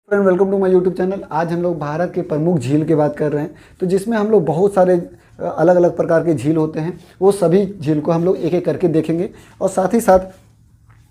Friend, welcome to my YouTube channel. आज हम लोग भारत के प्रमुख झील की बात कर रहे हैं, तो जिसमें हम लोग बहुत सारे अलग अलग प्रकार के झील होते हैं। वो सभी झील को हम लोग एक एक करके देखेंगे और साथ ही साथ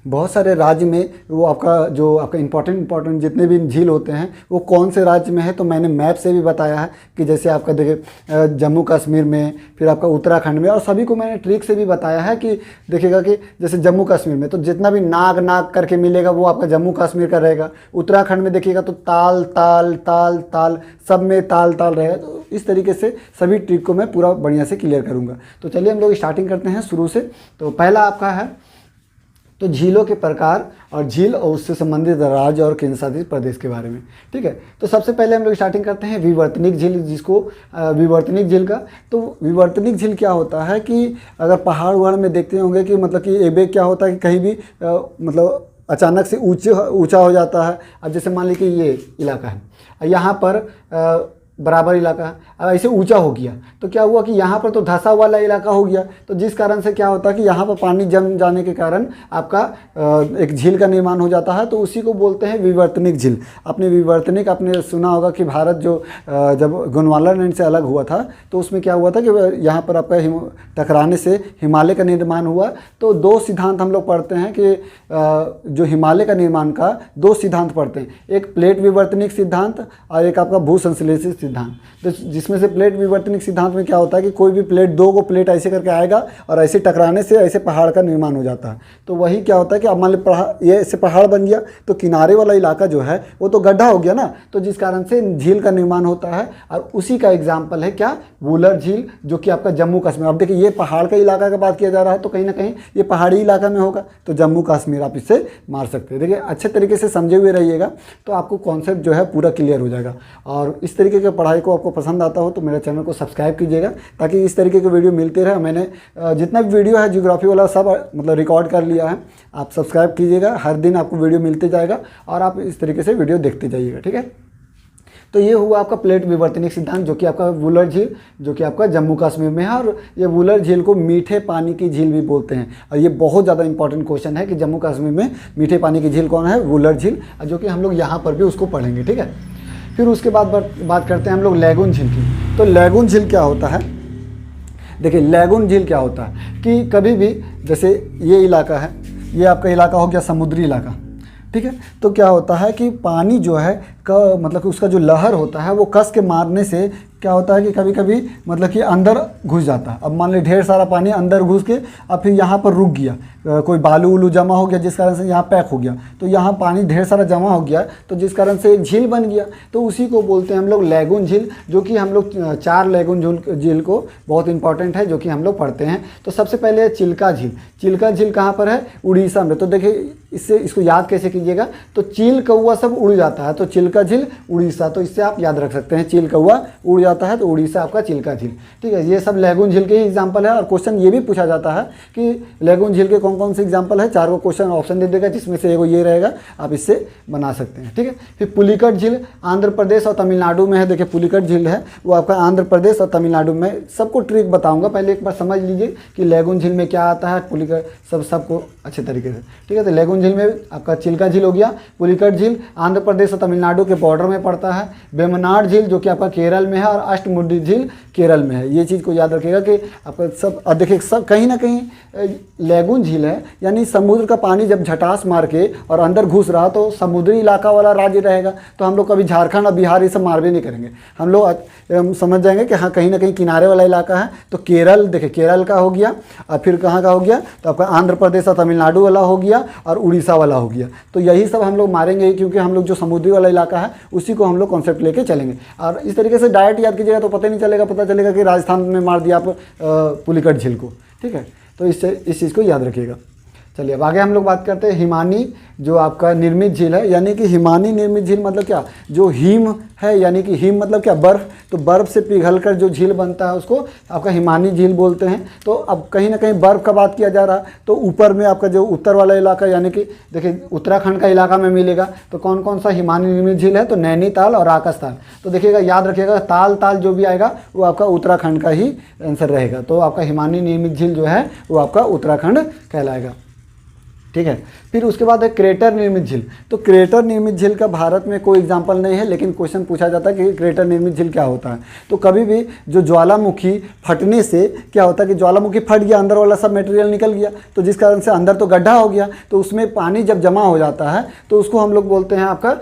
बहुत सारे राज्य में वो आपका इंपॉर्टेंट जितने भी झील होते हैं वो कौन से राज्य में है, तो मैंने मैप से भी बताया है कि जैसे आपका देखिए जम्मू कश्मीर में, फिर आपका उत्तराखंड में, और सभी को मैंने ट्रिक से भी बताया है कि देखिएगा कि जैसे जम्मू कश्मीर में तो जितना भी नाग नाग करके मिलेगा वो आपका जम्मू कश्मीर का रहेगा। उत्तराखंड में देखिएगा तो ताल ताल ताल ताल, सब में ताल ताल रहेगा। तो इस तरीके से सभी ट्रिक को मैं पूरा बढ़िया से क्लियर करूँगा। तो चलिए हम लोग स्टार्टिंग करते हैं शुरू से। तो पहला आपका है तो झीलों के प्रकार और झील और उससे संबंधित राज्य और केंद्र शासित प्रदेश के बारे में। ठीक है, तो सबसे पहले हम लोग स्टार्टिंग करते हैं विवर्तनिक झील, जिसको विवर्तनिक झील का। तो विवर्तनिक झील क्या होता है कि अगर पहाड़ वहाड़ में देखते होंगे कि मतलब कि एक बेग क्या होता है कि कहीं भी मतलब अचानक से ऊंचा हो जाता है। अब जैसे मान लीजिए कि ये इलाका है, यहाँ पर बराबर इलाका है, अब ऐसे ऊंचा हो गया तो क्या हुआ कि यहाँ पर तो धंसा वाला इलाका हो गया। तो जिस कारण से क्या होता है कि यहाँ पर पानी जम जाने के कारण आपका एक झील का निर्माण हो जाता है। तो उसी को बोलते हैं विवर्तनिक झील। आपने सुना होगा कि भारत जो जब गोंडवाना लैंड से अलग हुआ था तो उसमें क्या हुआ था कि यहाँ पर आपका टकराने से हिमालय का निर्माण हुआ। तो दो सिद्धांत हम लोग पढ़ते हैं कि जो हिमालय का निर्माण का दो सिद्धांत पढ़ते हैं, एक प्लेट विवर्तनिक सिद्धांत और एक आपका भूसंश्लेषित सिद्धांत। तो जिसमें से प्लेट विवर्तनिक सिद्धांत में क्या होता है कि कोई भी प्लेट, दो को प्लेट ऐसे करके आएगा और ऐसे टकराने से ऐसे पहाड़ का निर्माण हो जाता है। तो वही क्या होता है कि अब मान लीजिए ये ऐसे पहाड़ बन गया तो किनारे वाला इलाका जो है वो तो गड्ढा हो गया ना, तो जिस कारण से झील का निर्माण होता है। और उसी का एग्जाम्पल है क्या, वुलर झील, जो कि आपका जम्मू कश्मीर। अब देखिए ये पहाड़ का इलाका का बात किया जा रहा है तो कहीं ना कहीं ये पहाड़ी इलाका में होगा, तो जम्मू कश्मीर आप इससे मार सकते हैं। देखिए अच्छे तरीके से समझे हुए रहिएगा तो आपको कॉन्सेप्ट जो है पूरा क्लियर हो जाएगा। और इस तरीके की पढ़ाई को आपको पसंद आता हो तो मेरे चैनल को सब्सक्राइब कीजिएगा ताकि इस तरीके के वीडियो मिलते रहे। मैंने जितना भी वीडियो है ज्योग्राफी वाला सब मतलब रिकॉर्ड कर लिया है। आप सब्सक्राइब कीजिएगा, हर दिन आपको वीडियो मिलते जाएगा और आप इस तरीके से वीडियो देखते जाइएगा। ठीक है, तो ये हुआ आपका प्लेट विवर्तनिक सिद्धांत, जो कि आपका वुलर झील, जो कि आपका जम्मू कश्मीर में है। और ये वुलर झील को मीठे पानी की झील भी बोलते हैं। और ये बहुत ज़्यादा इंपॉर्टेंट क्वेश्चन है कि जम्मू कश्मीर में मीठे पानी की झील कौन है, वुलर झील, जो कि हम लोग यहाँ पर भी उसको पढ़ेंगे। ठीक है, फिर उसके बाद बात करते हैं हम लोग लैगून झील की। तो लैगून झील क्या होता है, देखिए लैगून झील क्या होता है कि कभी भी जैसे ये इलाका है, ये आपका इलाका हो गया समुद्री इलाका। ठीक है, तो क्या होता है कि पानी जो है मतलब कि उसका जो लहर होता है वो कस के मारने से क्या होता है कि कभी कभी मतलब कि अंदर घुस जाता है। अब मान लीजिए ढेर सारा पानी अंदर घुस के अब फिर यहाँ पर रुक गया, कोई बालू उलू जमा हो गया जिस कारण से यहाँ पैक हो गया, तो यहाँ पानी ढेर सारा जमा हो गया तो जिस कारण से एक झील बन गया। तो उसी को बोलते हैं हम लोग लैगून झील, जो कि हम लोग 4 लैगून झील को बहुत इंपॉर्टेंट है जो कि हम लोग पढ़ते हैं। तो सबसे पहले है चिल्का झील। चिल्का झील कहाँ पर है, उड़ीसा में। तो देखिए इसको याद कैसे कीजिएगा, तो चील कौआ सब उड़ जाता है तो चिल्का झील उड़ीसा, तो इससे आप याद रख सकते हैं चील कौआ उड़ जाता है तो उड़ीसा आपका चिल्का झील। ठीक है, ये सब लैगून झील के ही एग्जाम्पल है। और क्वेश्चन ये भी पूछा जाता है कि लैगून झील के कौन कौन से एग्जाम्पल है, 4 को क्वेश्चन ऑप्शन दे देगा जिसमें से एगो ये रहेगा, आप इससे बना सकते हैं। ठीक है, फिर पुलिकट झील आंध्र प्रदेश और तमिलनाडु में है। देखिए पुलिकट झील है वो आपका आंध्र प्रदेश और तमिलनाडु में। सबको ट्रिक बताऊंगा, पहले एक बार समझ लीजिए कि लैगून झील में क्या आता है, पुलिकट सबको अच्छे तरीके से। ठीक है, तो लैगून झील में आपका चिल्का झील हो गया, पुलिकट झील आंध्र प्रदेश और तमिलनाडु के बॉर्डर में पड़ता है, वेमनाड झील जो कि आपका केरल में है, और अष्टमुडी झील केरल में है। ये चीज़ को याद रखिएगा कि आपका सब। और देखिए सब कहीं ना कहीं लैगून झील है, यानी समुद्र का पानी जब झटास मार के और अंदर घुस रहा तो समुद्री इलाका वाला राज्य रहेगा। तो हम लोग कभी झारखंड और बिहार ये सब मार भी नहीं करेंगे, हम लोग समझ जाएंगे कि हाँ कहीं ना कहीं किनारे वाला इलाका है। तो केरल, देखिए केरल का हो गया, और फिर कहाँ का हो गया, तो आपका आंध्र प्रदेश और तमिलनाडु वाला हो गया, और उड़ीसा वाला हो गया। तो यही सब हम लोग मारेंगे क्योंकि हम लोग जो समुद्री वाला इलाका है उसी को हम लोग कॉन्सेप्ट लेके चलेंगे। और इस तरीके से डायरेक्ट याद कीजिएगा तो पता नहीं चलेगा, पता चलेगा कि राजस्थान में मार दिया आप पुलिकट झील को। ठीक है, तो इस चीज़ को याद रखिएगा। चलिए अब आगे हम लोग बात करते हैं हिमानी, जो आपका निर्मित झील है। यानी कि हिमानी निर्मित झील मतलब क्या, जो हिम है, यानी कि हिम मतलब क्या, बर्फ़। तो बर्फ़ से पिघलकर जो झील बनता है उसको आपका हिमानी झील बोलते हैं। तो अब कहीं ना कहीं बर्फ़ का बात किया जा रहा है तो ऊपर में आपका जो उत्तर वाला इलाका, यानी कि देखिए उत्तराखंड का इलाका में मिलेगा। तो कौन कौन सा हिमानी निर्मित झील है, तो नैनीताल और आकाशताल। तो देखिएगा याद रखिएगा, ताल ताल जो भी आएगा वो आपका उत्तराखंड का ही आंसर रहेगा। तो आपका हिमानी निर्मित झील जो है वो आपका उत्तराखंड कहलाएगा। ठीक है। फिर उसके बाद है क्रेटर निर्मित झील। तो क्रेटर निर्मित झील का भारत में कोई एग्जाम्पल नहीं है, लेकिन क्वेश्चन पूछा जाता है कि क्रेटर निर्मित झील क्या होता है। तो कभी भी जो ज्वालामुखी फटने से क्या होता है कि ज्वालामुखी फट गया, अंदर वाला सब मटेरियल निकल गया, तो जिस कारण से अंदर तो गड्ढा हो गया, तो उसमें पानी जब जमा हो जाता है तो उसको हम लोग बोलते हैं आपका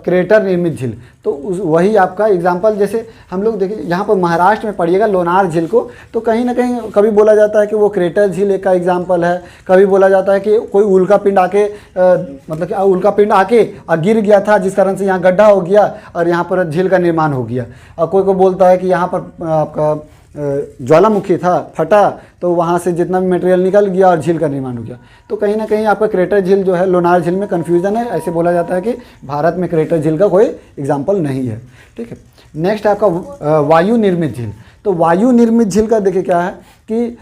क्रेटर निर्मित झील। तो वही आपका एग्जाम्पल, जैसे हम लोग देखिए यहाँ पर महाराष्ट्र में पढ़िएगा लोनार झील को, तो कहीं ना कहीं कभी बोला जाता है कि वो क्रेटर झील एक का एग्जाम्पल है, कभी बोला जाता है कि कोई उल्का पिंड आके मतलब कि उल्का पिंड आके गिर गया था जिस कारण से यहाँ गड्ढा हो गया और यहाँ पर झील का निर्माण हो गया। और कोई को बोलता है कि यहाँ पर आपका ज्वालामुखी था, फटा, तो वहाँ से जितना भी मटेरियल निकल गया और झील का निर्माण हो गया। तो कहीं ना कहीं आपका क्रेटर झील जो है लोनार झील में कन्फ्यूजन है, ऐसे बोला जाता है कि भारत में क्रेटर झील का कोई एग्जाम्पल नहीं है, ठीक है। नेक्स्ट आपका वायु निर्मित झील। तो वायु निर्मित झील का देखिए क्या है कि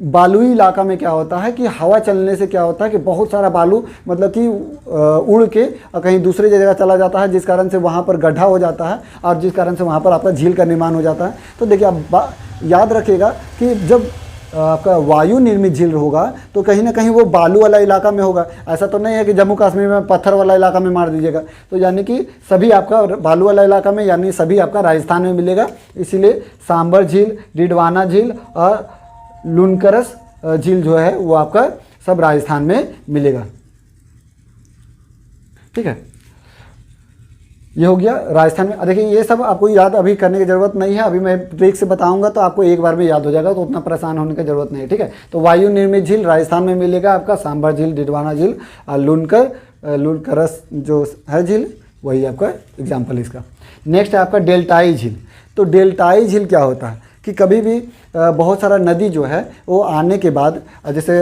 बालुई इलाका में क्या होता है कि हवा चलने से क्या होता है कि बहुत सारा बालू मतलब कि उड़ के कहीं दूसरी जगह चला जाता है, जिस कारण से वहाँ पर गड्ढा हो जाता है और जिस कारण से वहाँ पर आपका झील का निर्माण हो जाता है। तो देखिए आप याद रखिएगा कि जब आपका वायु निर्मित झील होगा तो कहीं ना कहीं वो बालू वाला इलाका में होगा। ऐसा तो नहीं है कि जम्मू कश्मीर में पत्थर वाला इलाका में मार दीजिएगा। तो यानी कि सभी आपका बालू वाला इलाका में, यानी सभी आपका राजस्थान में मिलेगा। इसीलिए सांबर झील, डिडवाना झील और लुनकरस झील जो है वो आपका सब राजस्थान में मिलेगा, ठीक है। ये हो गया राजस्थान में। देखिए ये सब आपको याद अभी करने की ज़रूरत नहीं है, अभी मैं ट्रिक से बताऊंगा तो आपको एक बार में याद हो जाएगा, तो उतना परेशान होने की ज़रूरत नहीं है, ठीक है। तो वायु निर्मित झील राजस्थान में मिलेगा आपका सांबर झील, डिडवाना झील और लुनकरस जो है झील, वही आपका एग्जाम्पल इसका। नेक्स्ट है आपका डेल्टाई झील। तो डेल्टाई झील क्या होता है कि कभी भी बहुत सारा नदी जो है वो आने के बाद, जैसे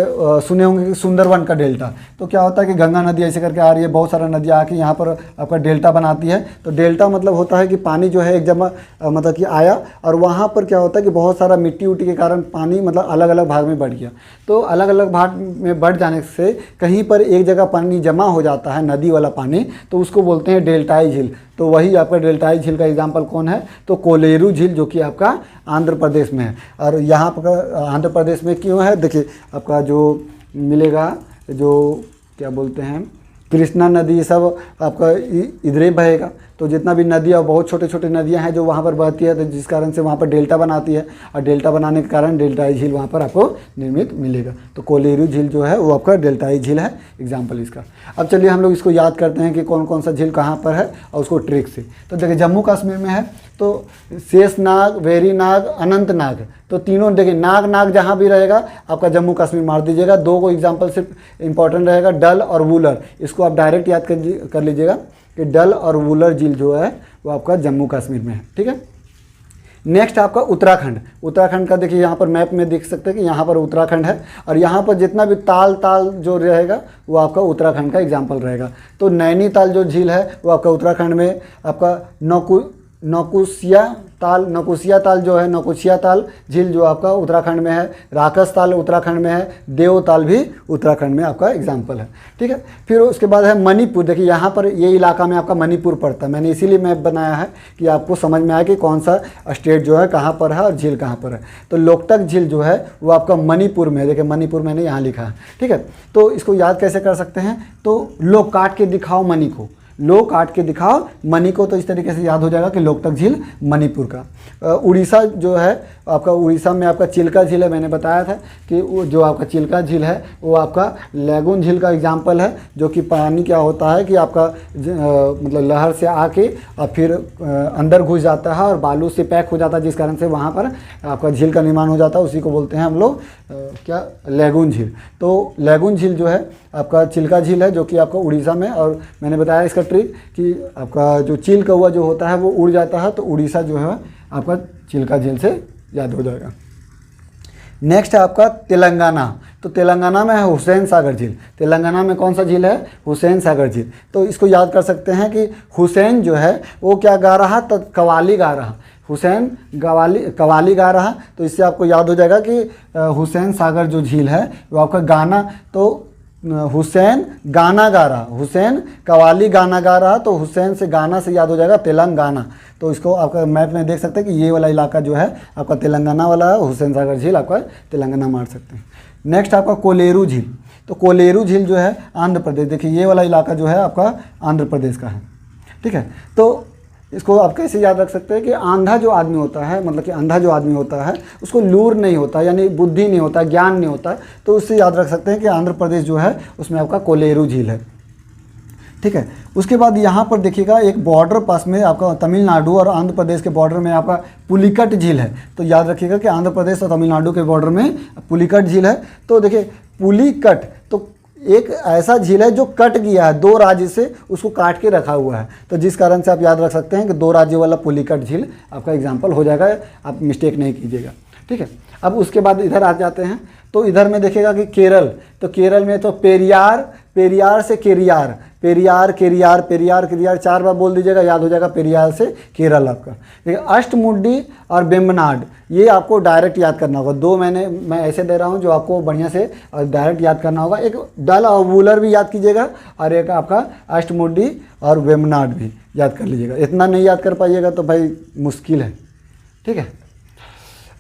सुने होंगे कि सुंदरवन का डेल्टा, तो क्या होता है कि गंगा नदी ऐसे करके आ रही है, बहुत सारा नदियाँ आके यहाँ पर आपका डेल्टा बनाती है। तो डेल्टा मतलब होता है कि पानी जो है एक जगह मतलब कि आया और वहाँ पर क्या होता है कि बहुत सारा मिट्टी उट्टी के कारण पानी मतलब अलग अलग भाग में बढ़ गया। तो अलग अलग भाग में बढ़ जाने से कहीं पर एक जगह पानी जमा हो जाता है, नदी वाला पानी, तो उसको बोलते हैं डेल्टाई झील। तो वही आपका डेल्टाई झील का एग्जाम्पल कौन है, तो कोलेरू झील, जो कि आपका आंध्र प्रदेश में है। और यहाँ पर आंध्र प्रदेश में क्यों है, देखिए आपका जो मिलेगा, जो क्या बोलते हैं कृष्णा नदी, सब आपका इधर ही बहेगा। तो जितना भी नदियाँ, बहुत छोटे छोटे नदियाँ हैं जो वहाँ पर बहती है, तो जिस कारण से वहाँ पर डेल्टा बनाती है और डेल्टा बनाने के कारण डेल्टाई झील वहाँ पर आपको निर्मित मिलेगा। तो कोलेरू झील जो है वो आपका डेल्टाई झील है एग्जाम्पल इसका। अब चलिए हम लोग इसको याद करते हैं कि कौन कौन सा झील कहाँ पर है और उसको ट्रिक से। तो देखिए जम्मू कश्मीर में है तो शेषनाग, वेरीनाग, अनंतनाग, तो तीनों देखिए नाग जहाँ भी रहेगा आपका जम्मू कश्मीर मार दीजिएगा। दो को एग्जाम्पल सिर्फ इंपॉर्टेंट रहेगा, डल और वुलर, इसको आप डायरेक्ट याद कर लीजिएगा कि डल और वुलर झील जो है वो आपका जम्मू कश्मीर में है, ठीक है। नेक्स्ट आपका उत्तराखंड। उत्तराखंड का देखिए यहाँ पर मैप में देख सकते हैं कि यहाँ पर उत्तराखंड है और यहाँ पर जितना भी ताल जो रहेगा वो आपका उत्तराखंड का एग्जाम्पल रहेगा। तो नैनीताल जो झील है वो आपका उत्तराखंड में, आपका नौकुचिया ताल जो है, नौकुचिया ताल झील जो आपका उत्तराखंड में है, राकस ताल उत्तराखंड में है, देवताल भी उत्तराखंड में आपका एग्जाम्पल है, ठीक है। फिर उसके बाद है मणिपुर। देखिए यहाँ पर ये इलाका में आपका मणिपुर पड़ता है, मैंने इसीलिए मैप बनाया है कि आपको समझ में आए कि कौन सा स्टेट जो है कहाँ पर है और झील कहाँ पर है। तो लोकटक झील जो है वो आपका मणिपुर में है, देखिए मणिपुर मैंने यहाँ लिखा है, ठीक है। तो इसको याद कैसे कर सकते हैं, तो लो काट के दिखाओ मणि को, लो काट के दिखाओ मणि को, तो इस तरीके से याद हो जाएगा कि लोकटक झील मणिपुर का। उड़ीसा जो है आपका, उड़ीसा में आपका चिल्का झील है, मैंने बताया था कि वो जो आपका चिल्का झील है वो आपका लैगून झील का एग्जाम्पल है, जो कि पानी क्या होता है कि आपका मतलब लहर से आके और फिर अंदर घुस जाता है और बालू से पैक हो जाता है, जिस कारण से वहाँ पर आपका झील का निर्माण हो जाता है। उसी को बोलते हैं हम लोग क्या, लैगून झील। तो लैगून झील जो है आपका चिल्का झील है, जो कि आपका उड़ीसा में, और मैंने बताया इसका ट्रिक कि आपका जो चील कौवा जो होता है वो उड़ जाता है, तो उड़ीसा जो है आपका चिल्का झील से याद हो जाएगा। नेक्स्ट है आपका तेलंगाना। तो तेलंगाना में है हुसैन सागर झील। तेलंगाना में कौन सा झील है, हुसैन सागर झील। तो इसको याद कर सकते हैं कि हुसैन जो है वो क्या गा रहा, तो कवाली गा रहा, हुसैन कवाली गा रहा। तो इससे आपको याद हो जाएगा कि हुसैन सागर जो झील है वो आपका गाना, तो हुसैन गाना गा रहा, हुसैन कवाली गाना गा रहा, तो हुसैन से गाना से याद हो जाएगा तेलंगाना। तो इसको आपका मैप में देख सकते हैं कि ये वाला इलाका जो है आपका तेलंगाना वाला है, हुसैन सागर झील आपका तेलंगाना मार सकते हैं। नेक्स्ट आपका कोलेरू झील। तो कोलेरू झील जो है आंध्र प्रदेश, देखिए ये वाला इलाका जो है आपका आंध्र प्रदेश का है। ठीक है, तो इसको आप कैसे याद रख सकते हैं कि आंधा जो आदमी होता है, मतलब कि अंधा जो आदमी होता है उसको लूर नहीं होता, यानी बुद्धि नहीं होता, ज्ञान नहीं होता, तो उससे याद रख सकते हैं कि आंध्र प्रदेश जो है उसमें आपका कोलेरू झील है। ठीक है, उसके बाद यहाँ पर देखिएगा एक बॉर्डर पास में आपका तमिलनाडु और आंध्र प्रदेश के बॉर्डर में आपका पुलिकट झील है। तो याद रखिएगा कि आंध्र प्रदेश और तमिलनाडु के बॉर्डर में पुलिकट झील है। तो देखिए पुलिकट तो एक ऐसा झील है जो कट गया है, दो राज्य से उसको काट के रखा हुआ है, तो जिस कारण से आप याद रख सकते हैं कि दो राज्य वाला पुलिकट झील आपका एग्जाम्पल हो जाएगा, आप मिस्टेक नहीं कीजिएगा। ठीक है, अब उसके बाद इधर आ जाते हैं, तो इधर में देखिएगा कि केरल, तो केरल में तो पेरियार, पेरियार से career, Periyar career, Periyar career 4 बार बोल दीजिएगा, याद हो जाएगा पेरियार से केरल आपका। ठीक है, अष्टमुडी और वेम्बनाड ये आपको डायरेक्ट याद करना होगा। दो मैं ऐसे दे रहा हूँ जो आपको बढ़िया से डायरेक्ट याद करना होगा। एक डल और वूलर भी याद कीजिएगा और एक आपका अष्टमुडी और वेम्बनाड भी याद कर लीजिएगा। इतना नहीं याद कर पाइएगा तो भाई मुश्किल है। ठीक है,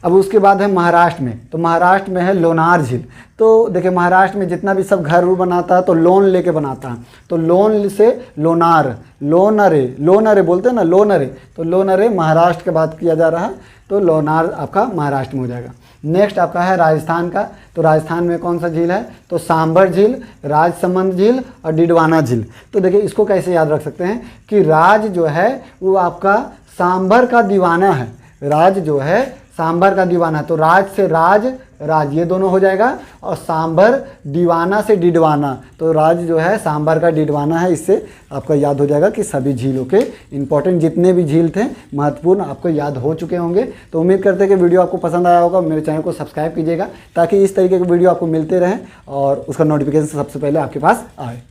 अब उसके बाद है महाराष्ट्र में, तो महाराष्ट्र में है लोनार झील। तो देखिए महाराष्ट्र में जितना भी सब घर बनाता है तो लोन लेके बनाता है, तो लोन से लोनार, लोनरे, लोनरे बोलते हैं ना, लोनरे, तो लोनरे महाराष्ट्र के बात किया जा रहा है, तो लोनार आपका महाराष्ट्र में हो जाएगा। नेक्स्ट आपका है राजस्थान का, तो राजस्थान में कौन सा झील है, तो सांभर झील, राजसमंद झील और डिडवाना झील। तो देखिए इसको कैसे याद रख सकते हैं कि राज जो है वो आपका सांभर का दीवाना है, राज जो है सांभर का दीवाना, तो राज से राज, राज ये दोनों हो जाएगा, और सांभर दीवाना से डिडवाना, तो राज जो है सांभर का डिडवाना है। इससे आपका याद हो जाएगा कि सभी झीलों के इंपॉर्टेंट जितने भी झील थे महत्वपूर्ण आपको याद हो चुके होंगे। तो उम्मीद करते हैं कि वीडियो आपको पसंद आया होगा। मेरे चैनल को सब्सक्राइब कीजिएगा ताकि इस तरीके के वीडियो आपको मिलते रहें और उसका नोटिफिकेशन सबसे पहले आपके पास आए।